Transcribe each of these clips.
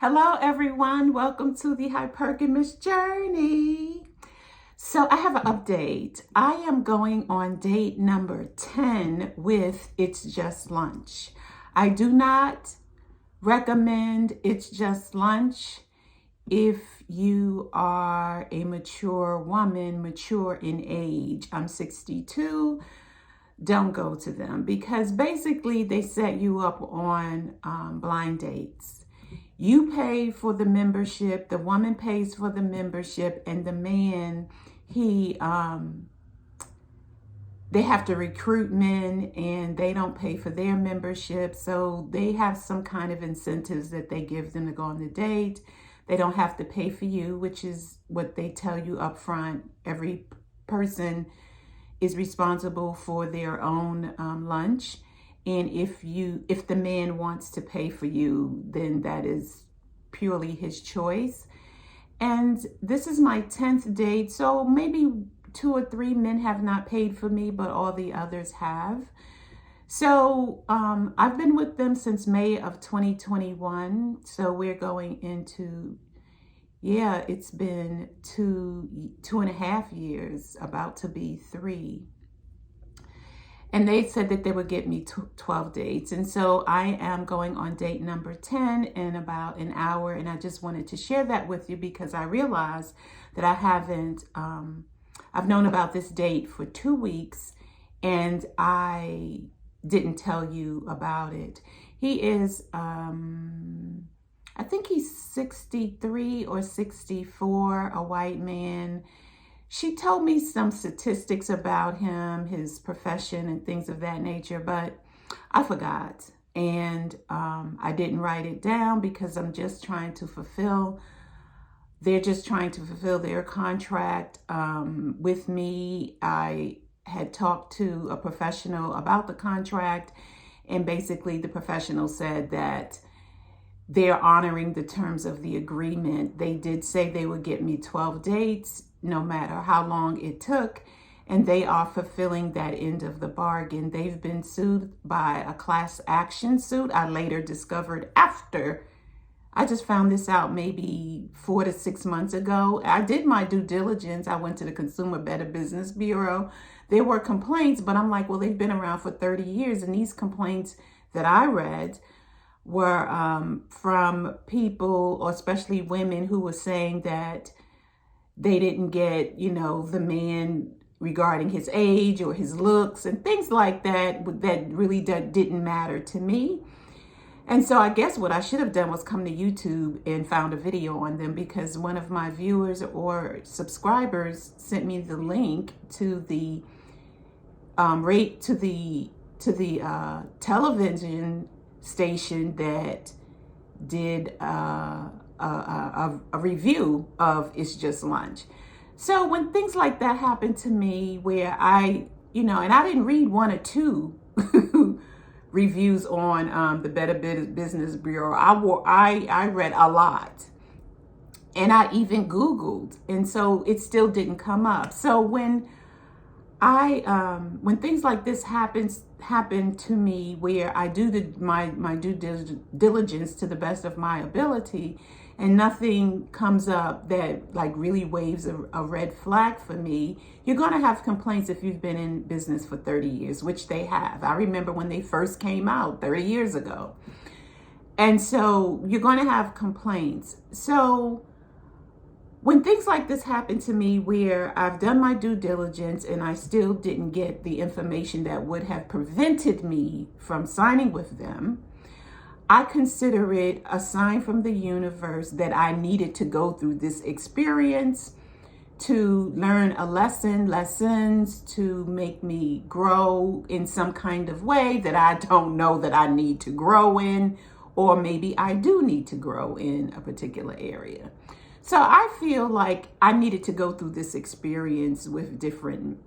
Hello, everyone. Welcome to the hypergamous journey. So I have an update. I am going on date number 10 with It's Just Lunch. I do not recommend It's Just Lunch if you are a mature woman, mature in age. I'm 62. Don't go to them because basically they set you up on blind dates. You pay for the membership, the woman pays for the membership, and the man, they have to recruit men and they don't pay for their membership. So they have some kind of incentives that they give them to go on the date. They don't have to pay for you, which is what they tell you up front. Every person is responsible for their own lunch. And if the man wants to pay for you, then that is purely his choice. And this is my 10th date. So maybe 2 or 3 men have not paid for me, but all the others have. So I've been with them since May of 2021. So we're going into, it's been two and a half years, about to be 3. And they said that they would get me 12 dates. And so I am going on date number 10 in about an hour. And I just wanted to share that with you because I realized that I've known about this date for 2 weeks and I didn't tell you about it. He is, I think he's 63 or 64, a white man. She told me some statistics about him, his profession and things of that nature, but I forgot. And I didn't write it down because they're just trying to fulfill their contract with me. I had talked to a professional about the contract, and basically the professional said that they're honoring the terms of the agreement. They did say they would get me 12 dates, no matter how long it took, and they are fulfilling that end of the bargain. They've been sued by a class action suit. I later discovered after. I just found this out maybe 4 to 6 months ago. I did my due diligence. I went to the Consumer Better Business Bureau. There were complaints, but I'm like, well, they've been around for 30 years, and these complaints that I read were from people, or especially women, who were saying that they didn't get, the man regarding his age or his looks and things like that, that didn't matter to me. And so I guess what I should have done was come to YouTube and found a video on them, because one of my viewers or subscribers sent me the link to the television station that did a review of It's Just Lunch. So when things like that happen to me, where and I didn't read 1 or 2 reviews on the Better Business Bureau. I read a lot, and I even Googled, and so it still didn't come up. So when things like this happen to me, where I do my due diligence to the best of my ability, and nothing comes up that like really waves a red flag for me, you're going to have complaints if you've been in business for 30 years, which they have. I remember when they first came out 30 years ago. And so you're going to have complaints. So when things like this happen to me, where I've done my due diligence and I still didn't get the information that would have prevented me from signing with them, I consider it a sign from the universe that I needed to go through this experience to learn lessons to make me grow in some kind of way that I don't know that I need to grow in, or maybe I do need to grow in a particular area. So I feel like I needed to go through this experience with different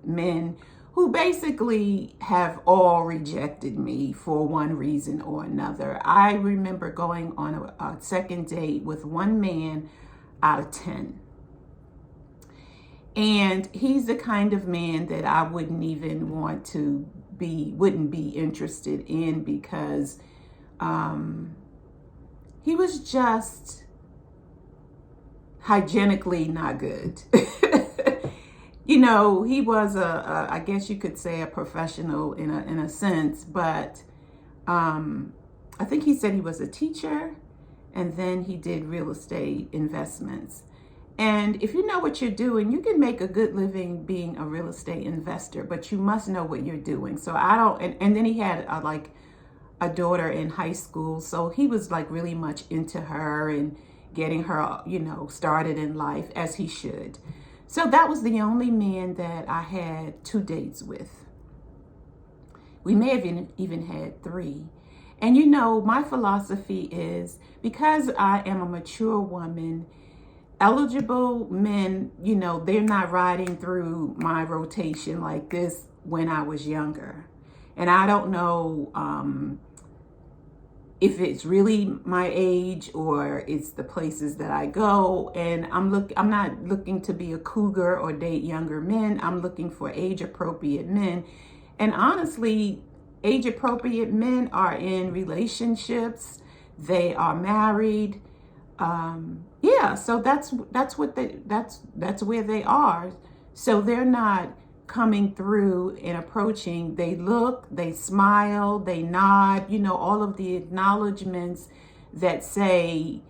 men who basically have all rejected me for one reason or another. I remember going on a second date with 1 man out of 10. And he's the kind of man that I wouldn't even wouldn't be interested in, because he was just hygienically not good. You know, he was I guess you could say a professional in a sense, but I think he said he was a teacher, and then he did real estate investments. And if you know what you're doing, you can make a good living being a real estate investor, but you must know what you're doing. So I don't, and then he had like a daughter in high school. So he was like really much into her and getting her, you know, started in life as he should. So that was the only man that I had 2 dates with. We may have even had 3. And you know, my philosophy is, because I am a mature woman, eligible men, you know, they're not riding through my rotation like this when I was younger. And I don't know if it's really my age or it's the places that I go. And I'm not looking to be a cougar or date younger men. I'm looking for age appropriate men. And honestly, age appropriate men are in relationships. They are married. Yeah, so that's where they are. So they're not coming through and approaching. They look, they smile, they nod, you know, all of the acknowledgments that say,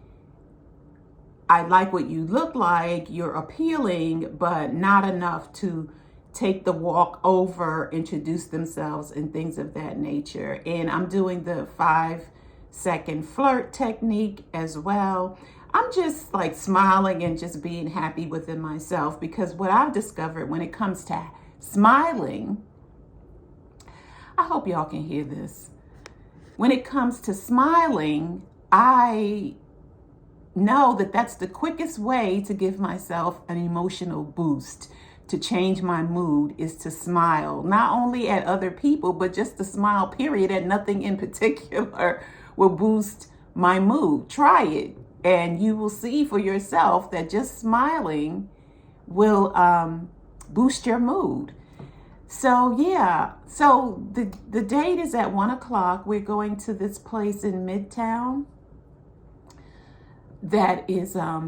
I like what you look like, you're appealing, but not enough to take the walk over, introduce themselves, and things of that nature. And I'm doing the 5-second flirt technique as well. I'm just like smiling and just being happy within myself, because what I've discovered when it comes to smiling, I hope y'all can hear this. When it comes to smiling, I know that that's the quickest way to give myself an emotional boost, to change my mood, is to smile, not only at other people, but just to smile, period, at nothing in particular will boost my mood. Try it, and you will see for yourself that just smiling will boost your mood. So yeah, so the date is at 1 o'clock. We're going to this place in Midtown that is, I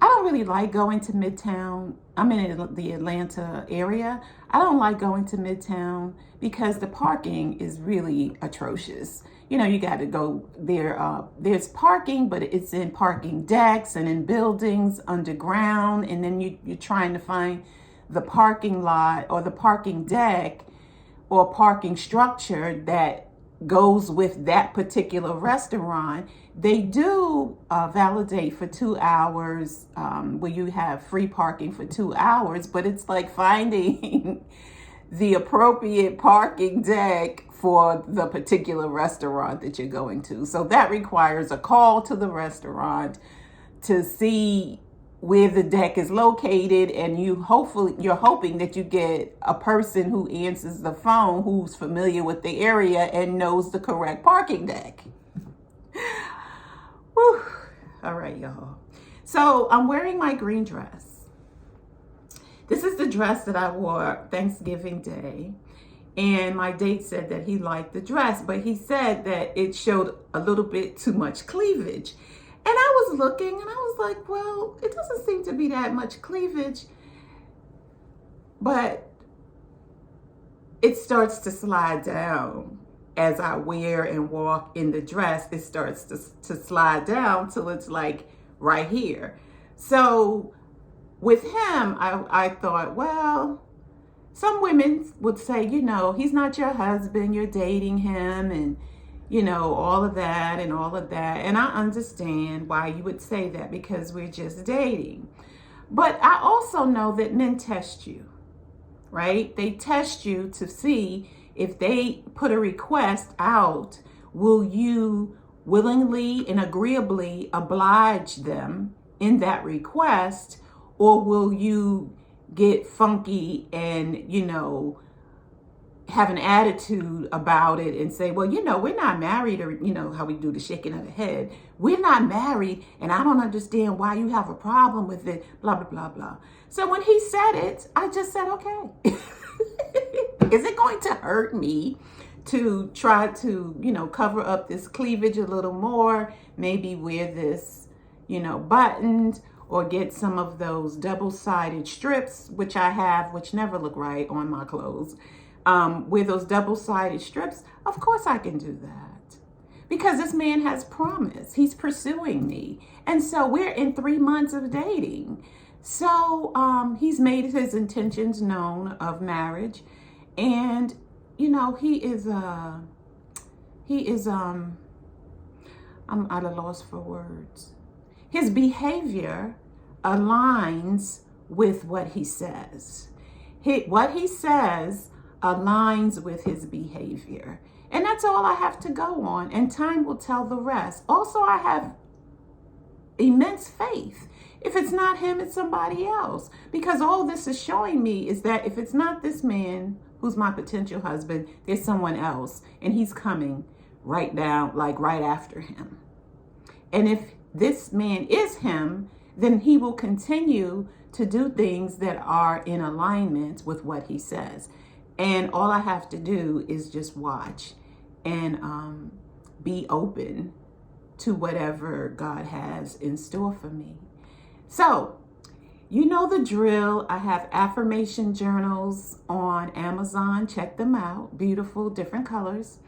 don't really like going to Midtown. I'm in the Atlanta area. I don't like going to Midtown because the parking is really atrocious. You know, you got to go there. There's parking, but it's in parking decks and in buildings underground. And then you're trying to find the parking lot or the parking deck or parking structure that goes with that particular restaurant. They do validate for 2 hours, where you have free parking for 2 hours, but it's like finding the appropriate parking deck for the particular restaurant that you're going to. So that requires a call to the restaurant to see where the deck is located, and you're hoping that you get a person who answers the phone who's familiar with the area and knows the correct parking deck. Whew. All right, y'all. So I'm wearing my green dress. This is the dress that I wore Thanksgiving Day. And my date said that he liked the dress, but he said that it showed a little bit too much cleavage. And I was looking and I was like, well, it doesn't seem to be that much cleavage. But it starts to slide down as I wear and walk in the dress. It starts to slide down till it's like right here. So with him, I thought, well, some women would say, you know, he's not your husband, you're dating him, and you know, all of that and all of that. And I understand why you would say that, because we're just dating. But I also know that men test you, right? They test you to see if they put a request out, will you willingly and agreeably oblige them in that request, or will you get funky and, you know, have an attitude about it and say, well, you know, we're not married, or, you know, how we do the shaking of the head. We're not married, and I don't understand why you have a problem with it, blah, blah, blah, blah. So when he said it, I just said, okay. Is it going to hurt me to try to, you know, cover up this cleavage a little more, maybe wear this, buttoned, or get some of those double-sided strips, which I have, which never look right on my clothes. Wear those double-sided strips. Of course I can do that. Because this man has promise. He's pursuing me. And so we're in 3 months of dating. So he's made his intentions known of marriage. And, I'm at a loss for words. His behavior aligns with what he says. What he says aligns with his behavior. And that's all I have to go on. And time will tell the rest. Also, I have immense faith. If it's not him, it's somebody else. Because all this is showing me is that if it's not this man who's my potential husband, there's someone else. And he's coming right after him. And if this man is him, then he will continue to do things that are in alignment with what he says. And all I have to do is just watch and be open to whatever God has in store for me. So, you know the drill. I have Affirmation Journals on Amazon. Check them out. Beautiful, different colors.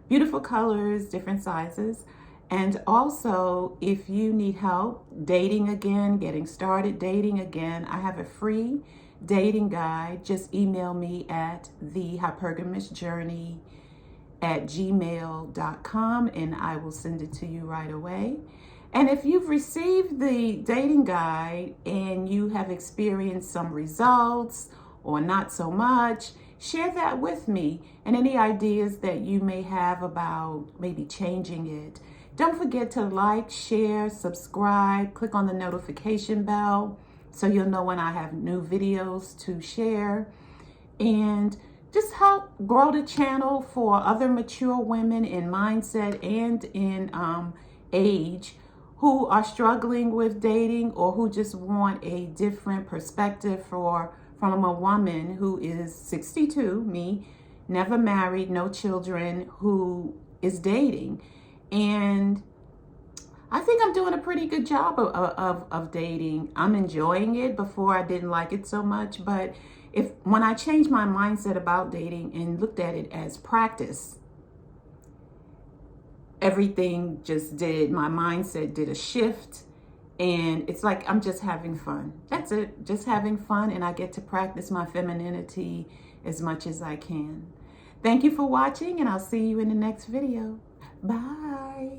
Beautiful colors, different sizes. And also, if you need help dating again, getting started dating again, I have a free dating guide. Just email me at thehypergamistjourney@gmail.com and I will send it to you right away. And if you've received the dating guide and you have experienced some results or not so much, share that with me and any ideas that you may have about maybe changing it. Don't forget to like, share, subscribe, click on the notification bell so you'll know when I have new videos to share. And just help grow the channel for other mature women in mindset and in age who are struggling with dating or who just want a different perspective from a woman who is 62, me, never married, no children, who is dating. And I think I'm doing a pretty good job of dating. I'm enjoying it. Before I didn't like it so much, but when I changed my mindset about dating and looked at it as practice, everything my mindset did a shift, and it's like I'm just having fun. That's it, just having fun, and I get to practice my femininity as much as I can. Thank you for watching, and I'll see you in the next video. Bye.